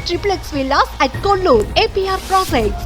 triplex villas at Kollur, APR Projects.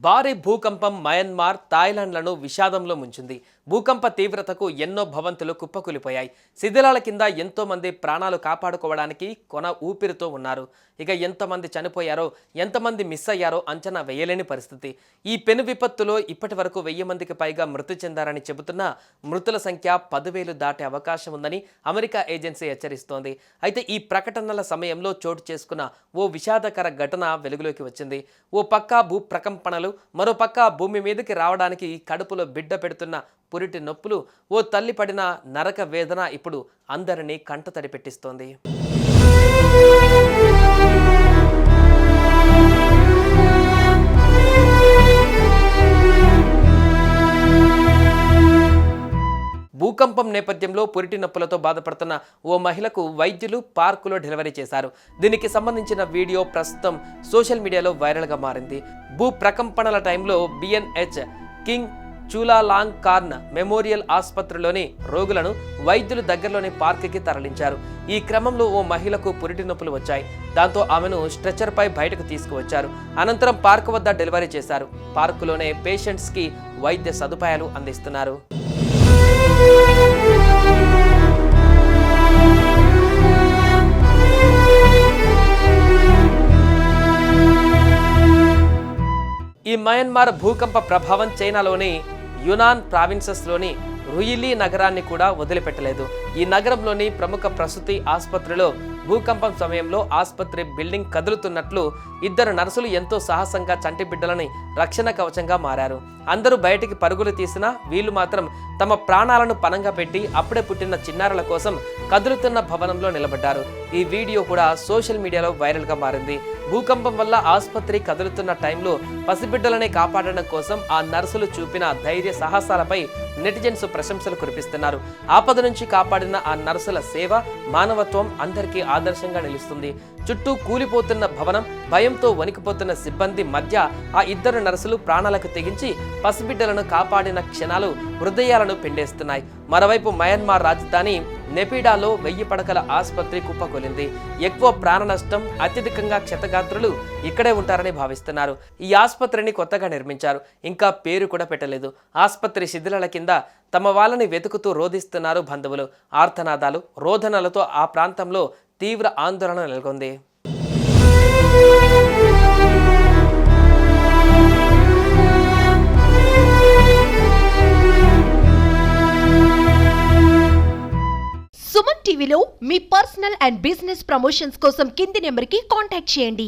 భారీ భూకంపం Myanmar, థాయిలాండ్లను విషాదంలో ముంచింది. భూకంప తీవ్రతకు ఎన్నో భవంతులు కుప్పకూలిపోయాయి. శిథిలాల కింద ఎంతో మంది ప్రాణాలు కాపాడుకోవడానికి కొన ఊపిరితో ఉన్నారు. ఇక ఎంతమంది చనిపోయారో, ఎంతమంది మిస్ అయ్యారో అంచనా వేయలేని పరిస్థితి. ఈ పెను విపత్తులో ఇప్పటి వరకు 1000 మందికి పైగా మృతి చెందారని చెబుతున్నా మృతుల సంఖ్య 10,000 దాటే అవకాశం ఉందని అమెరికా ఏజెన్సీ హెచ్చరిస్తోంది. అయితే ఈ ప్రకటనల సమయంలో చోటు చేసుకున్న ఓ విషాదకర ఘటన వెలుగులోకి వచ్చింది. ఓ పక్క భూ ప్రకంపనలు, మరోపక్క భూమి మీదకి రావడానికి కడుపులో బిడ్డ పెడుతున్న పురిటి నొప్పులు, ఓ తల్లి పడిన నరక వేదన ఇప్పుడు అందరినీ కంటతడి పెట్టిస్తోంది. భూకంపం నేపథ్యంలో పురిటి నొప్పులతో బాధపడుతున్న ఓ మహిళకు వైద్యులు పార్కులో డెలివరీ చేశారు. దీనికి సంబంధించిన వీడియో ప్రస్తుతం సోషల్ మీడియాలో వైరల్గా మారింది. భూ ప్రకంపనల టైంలో BNH కింగ్ చూలాలాంగ్ కార్న్ మెమోరియల్ ఆసుపత్రిలోని రోగులను వైద్యులు దగ్గరలోని పార్కుకి తరలించారు. ఈ క్రమంలో ఓ మహిళకు పురిటి నొప్పులు వచ్చాయి. దాంతో ఆమెను స్ట్రెచర్ పై బయటకు తీసుకువచ్చారు. అనంతరం పార్కు వద్ద డెలివరీ చేశారు. పార్కులోనే పేషెంట్స్ కి వైద్య సదుపాయాలు అందిస్తున్నారు. ఈ మయన్మార్ భూకంప ప్రభావం చైనాలోని యునాన్ ప్రావిన్సెస్లోని రుయిలీ నగరాన్ని కూడా వదిలిపెట్టలేదు. ఈ నగరంలోని ప్రముఖ ప్రసూతి ఆసుపత్రిలో భూకంపం సమయంలో ఆసుపత్రి బిల్డింగ్ కదులుతున్నట్లు 2 నర్సులు ఎంతో సాహసంగా చంటి బిడ్డలని రక్షణ కవచంగా మారారు. అందరూ బయటికి పరుగులు తీసినా వీళ్ళు మాత్రం తమ ప్రాణాలను పణంగా పెట్టి అప్పుడే పుట్టిన చిన్నారుల కోసం కదులుతున్న భవనంలో నిలబడ్డారు. ఈ వీడియో కూడా సోషల్ మీడియాలో వైరల్గా మారింది. భూకంపం వల్ల ఆసుపత్రి కదులుతున్న టైంలో పసిబిడ్డలని కాపాడడం కోసం ఆ నర్సులు చూపిన ధైర్య సాహసాలపై నెటిజన్స్ ప్రశంసలు కురిపిస్తున్నారు. ఆపద నుంచి కాపాడిన ఆ నర్సుల సేవ, మానవత్వం అందరికీ ఆదర్శంగా నిలుస్తుంది. చుట్టూ కూలిపోతున్న భవనం, భయంతో వణికిపోతున్న సిబ్బంది మధ్య ఆ 2 నర్సులు ప్రాణాలకు తెగించి పసిబిడ్డలను కాపాడిన క్షణాలు హృదయాలను పిండేస్తున్నాయి. మరోవైపు మయన్మార్ రాజధాని నెపిడాలో 1000 పడకల ఆసుపత్రి కుప్పకూలింది. ఎక్కువ ప్రాణ నష్టం, అత్యధికంగా క్షతగాత్రులు ఇక్కడే ఉంటారని భావిస్తున్నారు. ఈ ఆసుపత్రిని కొత్తగా నిర్మించారు. ఇంకా పేరు కూడా పెట్టలేదు. ఆసుపత్రి శిథిలాల కింద తమ వాళ్ళని వెతుకుతూ రోధిస్తున్నారు బంధువులు. ఆర్తనాదాలు, రోదనలతో ఆ ప్రాంతంలో తీవ్ర ఆందోళన నెలకొంది. సుమన్ టీవీలో మీ పర్సనల్ అండ్ బిజినెస్ ప్రమోషన్స్ కోసం కింది నెంబర్కి కాంటాక్ట్ చేయండి.